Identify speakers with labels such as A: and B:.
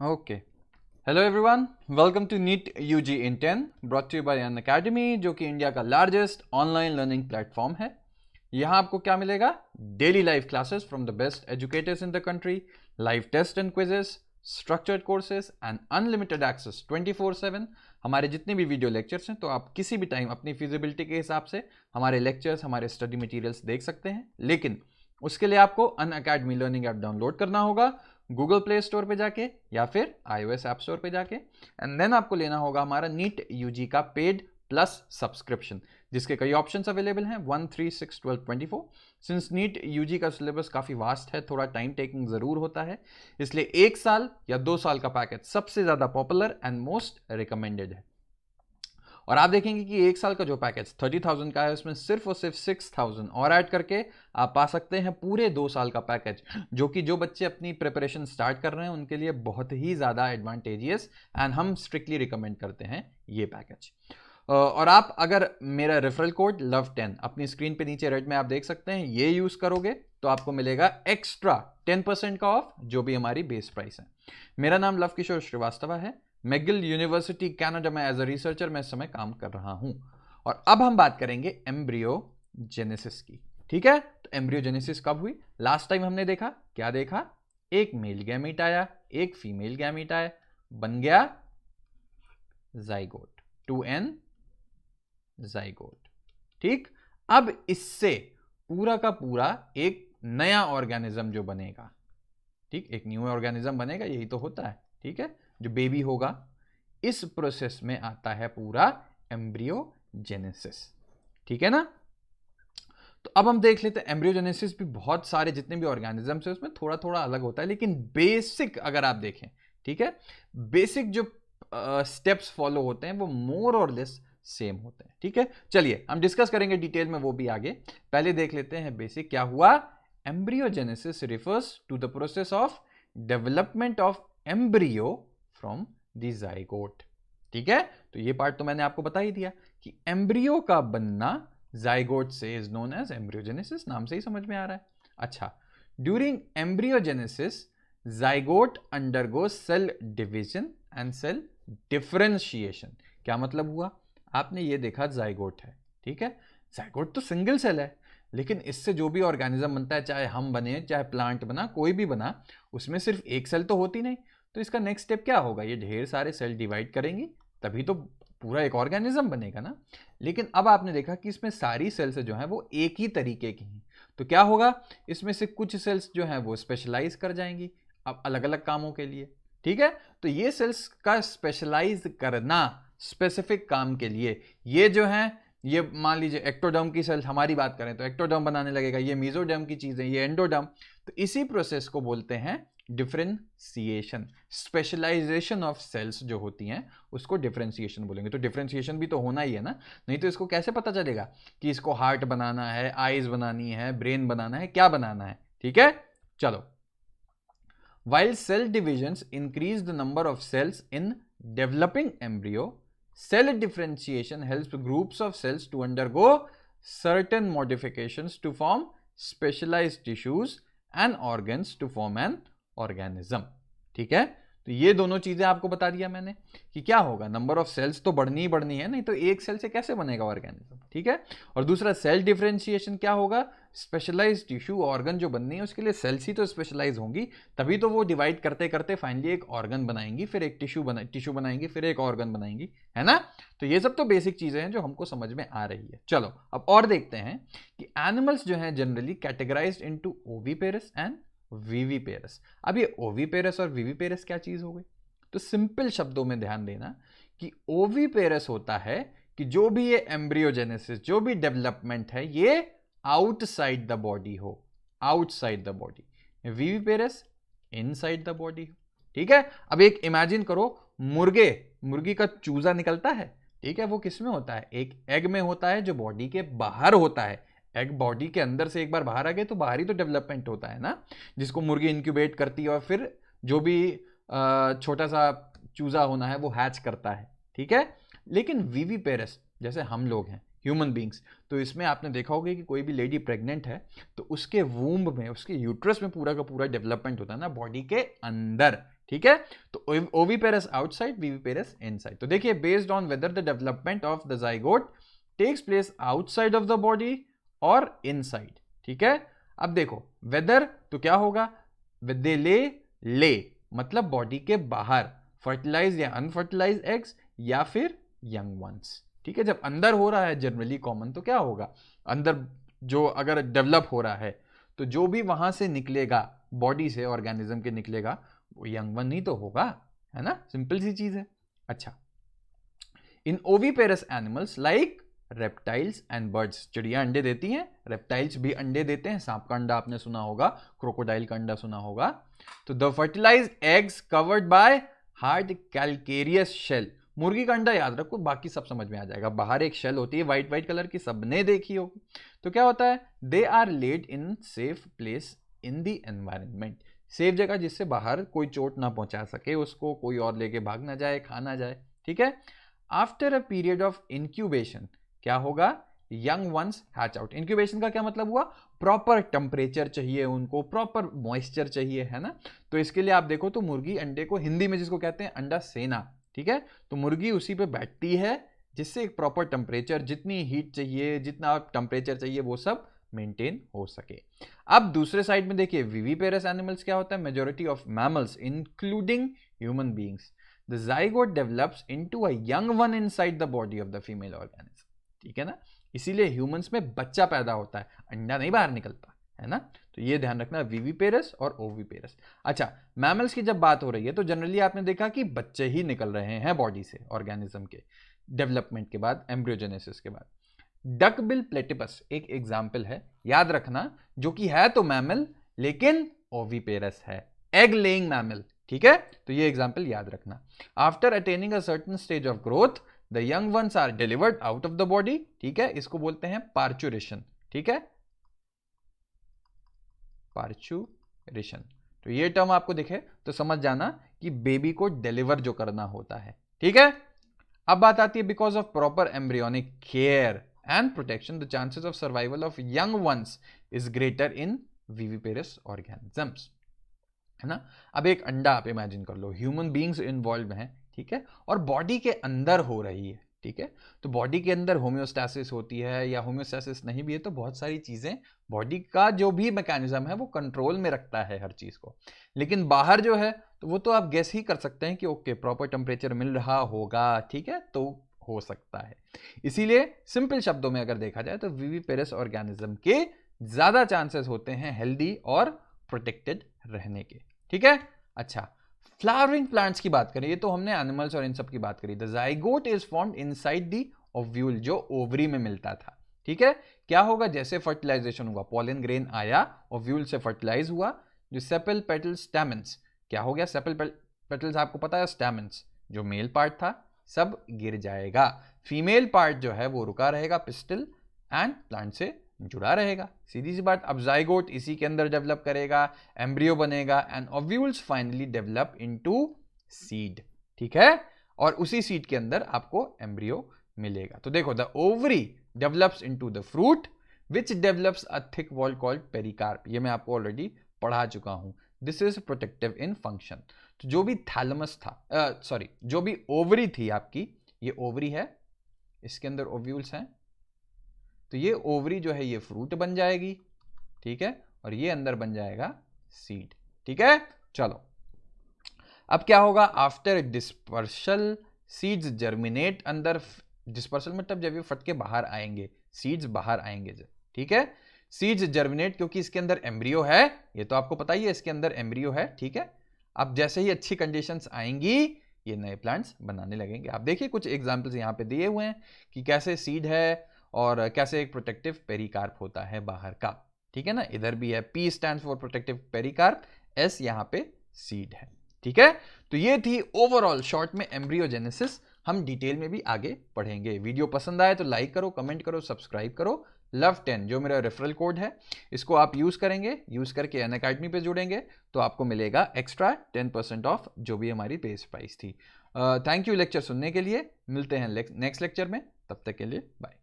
A: Okay, hello everyone, welcome to NEET UG in 10 brought to you by Unacademy, जो कि India का largest online learning platform है। यहाँ आपको क्या मिलेगा? Daily live classes from the best educators in the country, live test and quizzes, structured courses and unlimited access 24/7। हमारे जितने भी वीडियो लेक्चर्स हैं तो आप किसी भी टाइम अपनी फिजिबिलिटी के हिसाब से हमारे लेक्चर्स, हमारे स्टडी मटेरियल्स देख सकते हैं। लेकिन उसके लिए आपको अनअकैडमी लर्निंग ऐप डाउनलोड करना होगा गूगल प्ले स्टोर पे जाके या फिर iOS ऐप स्टोर पे जाके, एंड देन आपको लेना होगा हमारा नीट यूजी का पेड प्लस सब्सक्रिप्शन, जिसके कई ऑप्शंस अवेलेबल हैं 1, 3, 6, 12, 24। सिंस नीट यूजी का सिलेबस काफ़ी वास्ट है, थोड़ा टाइम टेकिंग ज़रूर होता है, इसलिए 1 साल या 2 साल का पैकेज सबसे ज़्यादा पॉपुलर एंड मोस्ट रिकमेंडेड है। और आप देखेंगे कि 1 साल का जो पैकेज 30,000 का है, उसमें सिर्फ और सिर्फ 6,000 और ऐड करके आप पा सकते हैं पूरे 2 साल का पैकेज, जो कि जो बच्चे अपनी प्रिपरेशन स्टार्ट कर रहे हैं उनके लिए बहुत ही ज़्यादा एडवांटेजियस एंड हम स्ट्रिक्टली रिकमेंड करते हैं ये पैकेज। और आप अगर मेरा रेफरल कोड LOVE10 अपनी स्क्रीन पे नीचे रेड में आप देख सकते हैं, ये यूज़ करोगे तो आपको मिलेगा एक्स्ट्रा 10% का ऑफ, जो भी हमारी बेस प्राइस है। मेरा नाम लव किशोर श्रीवास्तव है, मैगिल यूनिवर्सिटी कनाडा में एज अ रिसर्चर मैं इस समय काम कर रहा हूं। और अब हम बात करेंगे एम्ब्रियोजेनेसिस की। ठीक है, तो एम्ब्रियोजेनेसिस कब हुई? लास्ट टाइम हमने देखा, क्या देखा? एक मेल गैमीट आया, एक फीमेल गैमीट आया, बन गया जाइगोट, 2n जाइगोट। ठीक, अब इससे पूरा का पूरा एक नया ऑर्गेनिज्म जो बनेगा, ठीक, एक न्यू ऑर्गेनिज्म बनेगा, यही तो होता है। ठीक है, जो बेबी होगा, इस प्रोसेस में आता है पूरा एम्ब्रियोजेनेसिस। ठीक है ना? तो अब हम देख लेते हैं, एम्ब्रियोजेनेसिस भी बहुत सारे जितने भी ऑर्गेनिजम्स है उसमें थोड़ा थोड़ा अलग होता है, लेकिन बेसिक अगर आप देखें, ठीक है, बेसिक जो स्टेप्स फॉलो होते हैं वो मोर और लेस सेम होते हैं। ठीक है, चलिए हम डिस्कस करेंगे डिटेल में वो भी आगे। पहले देख लेते हैं बेसिक क्या हुआ। Embryogenesis refers to the process of development of embryo from the zygote. ठीक है, तो ये पार्ट तो मैंने आपको बता ही दिया कि एम्ब्रियो का बनना जाइगोट से इज नोन एज एम्ब्रियोजेनेसिस, नाम से ही समझ में आ रहा है। अच्छा, during embryogenesis zygote undergo cell division and cell differentiation. क्या मतलब हुआ? आपने ये देखा जाइगोट है, ठीक है, जाइगोट तो सिंगल सेल है, लेकिन इससे जो भी ऑर्गेनिज्म बनता है, चाहे हम बने चाहे प्लांट बना, कोई भी बना, उसमें सिर्फ एक सेल तो होती नहीं। तो इसका नेक्स्ट स्टेप क्या होगा? ये ढेर सारे सेल डिवाइड करेंगी, तभी तो पूरा एक ऑर्गेनिज्म बनेगा ना। लेकिन अब आपने देखा कि इसमें सारी सेल्स जो हैं वो एक ही तरीके की हैं, तो क्या होगा? इसमें से कुछ सेल्स जो हैं वो स्पेशलाइज कर जाएंगी अब अलग अलग कामों के लिए। ठीक है, तो ये सेल्स का स्पेशलाइज करना स्पेसिफिक काम के लिए, ये जो है, ये मान लीजिए एक्टोडर्म की सेल हमारी बात करें तो एक्टोडर्म बनाने लगेगा, ये मेसोडर्म की चीज़ है, ये एंडोडर्म। तो इसी प्रोसेस को बोलते हैं डिफरेंशिएशन। स्पेशलाइजेशन ऑफ सेल्स जो होती हैं उसको डिफरेंशिएशन बोलेंगे। तो डिफरेंशिएशन भी तो होना ही है ना, नहीं तो इसको कैसे पता चलेगा कि इसको हार्ट बनाना है, आईज बनानी है, ब्रेन बनाना है, क्या बनाना है। ठीक है, चलो। While cell divisions increase the number of cells in developing embryo, cell differentiation helps groups of cells to undergo certain modifications to form specialized tissues and organs to form an organism. ठीक है, तो ये दोनों चीजें आपको बता दिया मैंने कि क्या होगा, नंबर ऑफ सेल्स तो बढ़नी ही बढ़नी है, नहीं तो एक सेल से कैसे बनेगा ऑर्गेनिज्म। ठीक है, और दूसरा सेल डिफरेंशिएशन क्या होगा? स्पेशलाइज टिश्यू ऑर्गन जो बननी है उसके लिए सेल्स ही तो स्पेशलाइज होंगी, तभी तो वो डिवाइड करते करते फाइनली एक ऑर्गन बनाएंगी, फिर एक टिश्यू बनाएंगी, फिर एक ऑर्गन बनाएंगी, है ना। तो ये सब तो बेसिक चीजें हैं जो हमको समझ में आ रही है। चलो अब और देखते हैं कि एनिमल्स जो हैं generally categorised into oviparous and viviparous. अब ये ओविपेरस और विविपेरस क्या चीज हो गई? तो सिंपल शब्दों में ध्यान देना कि ओविपेरस होता है कि जो भी ये एम्ब्रियोजेनेसिस, जो भी डेवलपमेंट है, ये आउटसाइड द बॉडी हो, outside the body. Viviparous inside the body हो। ठीक है, अब एक इमेजिन करो, मुर्गी का चूजा निकलता है, ठीक है, वो किस में होता है? एक एग में होता है जो बॉडी के बाहर होता है। एग बॉडी के अंदर से एक बार बाहर आ गए तो बाहर ही तो डेवलपमेंट होता है ना, जिसको मुर्गी इंक्यूबेट करती है और फिर जो भी छोटा सा चूजा होना है वो हैच करता है। ठीक है, लेकिन विविपेरस जैसे हम लोग हैं, ह्यूमन बींग्स, तो इसमें आपने देखा होगा कि कोई भी लेडी प्रेग्नेंट है तो उसके वूम्ब में, उसके यूट्रस में पूरा का पूरा डेवलपमेंट होता है ना बॉडी के अंदर। ठीक है। तो ओविपेरस आउटसाइड, विविपेरस इनसाइड। तो देखिए based on whether the development of the zygote takes place outside of the body और इनसाइड, ठीक है। अब देखो वेदर तो क्या होगा, दे ले मतलब बॉडी के बाहर फर्टिलाइज या अनफर्टिलाइज एग्स या फिर यंग वंस, ठीक है। जब अंदर हो रहा है जनरली कॉमन तो क्या होगा, अंदर जो अगर डेवलप हो रहा है तो जो भी वहां से निकलेगा बॉडी से ऑर्गेनिज्म के निकलेगा वो यंग वन ही तो होगा, है ना, सिंपल सी चीज है। अच्छा, in oviparous animals like reptiles and birds, चिड़िया अंडे देती हैं, रेप्टाइल्स भी अंडे देते हैं, सांप का अंडा आपने सुना होगा, क्रोकोडाइल का अंडा सुना होगा। तो the fertilised eggs covered by hard calcareous shell, मुर्गी का अंडा याद रखो, बाकी सब समझ में आ जाएगा। बाहर एक शेल होती है व्हाइट व्हाइट कलर की, सबने देखी होगी। तो क्या होता है, they are laid in safe place in the environment, safe जगह जिससे बाहर कोई चोट ना पहुंचा सके उसको, कोई और लेके भाग ना जाए, खा ना जाए, ठीक है। After a period of incubation क्या होगा, young ones hatch out. Incubation का क्या मतलब हुआ, प्रॉपर टेम्परेचर चाहिए उनको, प्रॉपर मॉइस्चर चाहिए, है ना। तो इसके लिए आप देखो तो मुर्गी अंडे को हिंदी में जिसको कहते हैं अंडा सेना, ठीक है। तो मुर्गी उसी पे बैठती है जिससे एक प्रॉपर टेम्परेचर, जितनी हीट चाहिए, जितना टेम्परेचर चाहिए वो सब मेंटेन हो सके। अब दूसरे साइड में देखिए विविपेरस एनिमल्स क्या होता है, majority of mammals including human beings, the zygote develops into a young one inside the body of the female organism, ठीक है ना। इसीलिए ह्यूमंस में बच्चा पैदा होता है, अंडा नहीं बाहर निकलता, है ना। तो ये ध्यान रखना, विविपेरस और ओविपेरस। अच्छा, मैमल्स की जब बात हो रही है तो जनरली आपने देखा कि बच्चे ही निकल रहे हैं बॉडी से ऑर्गेनिज्म के डेवलपमेंट के बाद, एम्ब्रियोजेनेसिस के बाद। डकबिल प्लेटिपस एक एग्जाम्पल है, याद रखना, जो कि है तो मैमल लेकिन ओविपेरस है, एग लेइंग मैमल, ठीक है। तो ये एग्जाम्पल याद रखना। After attaining a certain stage of growth the young ones are delivered out of the body, ठीक है। इसको बोलते हैं पार्चुरेशन, ठीक है, पार्चुरेशन। तो ये टर्म आपको दिखे तो समझ जाना कि बेबी को डिलीवर जो करना होता है, ठीक है। अब बात आती है because of proper embryonic care and protection the chances of survival of young ones is greater in viviparous organisms, है ना। अब एक अंडा आप इमेजिन कर लो, ह्यूमन बीइंग्स इन्वॉल्व हैं, ठीक है, और बॉडी के अंदर हो रही है, ठीक है। तो बॉडी के अंदर होम्योस्टैसिस होती है या होम्योस्टैसिस नहीं भी है तो बहुत सारी चीजें, बॉडी का जो भी मैकेनिज्म है वो कंट्रोल में रखता है हर चीज को। लेकिन बाहर जो है तो वो तो आप गेस ही कर सकते हैं कि ओके प्रॉपर टेम्परेचर मिल रहा होगा, ठीक है, तो हो सकता है। इसीलिए सिंपल शब्दों में अगर देखा जाए तो विविपेरस ऑर्गेनिज्म के ज्यादा चांसेस होते हैं हेल्दी और प्रोटेक्टेड रहने के, ठीक है। अच्छा, फ्लावरिंग प्लांट्स की बात करें, ये तो हमने एनिमल्स और इन सब की बात करी। The zygote is formed inside the ovule, जो ओवरी में मिलता था, ठीक है। क्या होगा, जैसे फर्टिलाइजेशन हुआ, पॉलन ग्रेन आया, ओव्यूल से फर्टिलाइज हुआ, जो सेपल पेटल स्टैमेंस, क्या हो गया, सेपल पेटल्स आपको पता है, स्टैमेंस जो मेल पार्ट था सब गिर जाएगा, फीमेल पार्ट जो है वो रुका रहेगा, पिस्टल एंड प्लांट से जुड़ा रहेगा, सीधी सी बात। अब जाइगोट इसी के अंदर डेवलप करेगा, एम्ब्रियो बनेगा and ovules finally develop into seed, ठीक है, और उसी सीड के अंदर आपको एम्ब्रियो मिलेगा। तो देखो, the ovary develops into the fruit which develops a thick wall called pericarp, ये मैं आपको ऑलरेडी पढ़ा चुका हूं। This is protective in function. तो जो भी थैलमस था, जो भी ओवरी थी आपकी, ये ओवरी है, इसके अंदर ओव्यूल्स हैं, तो ये ओवरी जो है ये फ्रूट बन जाएगी, ठीक है, और ये अंदर बन जाएगा सीड, ठीक है। चलो, अब क्या होगा, आफ्टर डिस्पर्सल सीड्स जर्मिनेट अंदर, डिस्पर्सल मतलब जब ये फट के बाहर आएंगे, सीड्स बाहर आएंगे जब, ठीक है। सीड्स जर्मिनेट क्योंकि इसके अंदर एम्ब्रियो है, ये तो आपको पता ही है, इसके अंदर एम्ब्रियो है, ठीक है। अब जैसे ही अच्छी कंडीशंस आएंगी ये नए प्लांट्स बनाने लगेंगे। आप देखिए कुछ एग्जांपल्स यहाँ पे दिए हुए हैं कि कैसे सीड है और कैसे एक प्रोटेक्टिव पेरिकार्प होता है बाहर का, ठीक है ना। इधर भी है, P stands for protective pericarp, S यहाँ पे सीड है, ठीक है। तो ये थी ओवरऑल शॉर्ट में एम्ब्रियोजेनेसिस, हम डिटेल में भी आगे पढ़ेंगे। वीडियो पसंद आए तो लाइक करो, कमेंट करो, सब्सक्राइब करो। Love10 जो मेरा रेफरल कोड है, इसको आप यूज करेंगे, यूज करके अनअकैडमी पे जुड़ेंगे तो आपको मिलेगा एक्स्ट्रा 10% ऑफ जो भी हमारी बेस प्राइस थी। थैंक यू लेक्चर सुनने के लिए, मिलते हैं नेक्स्ट लेक्चर में, तब तक के लिए बाय।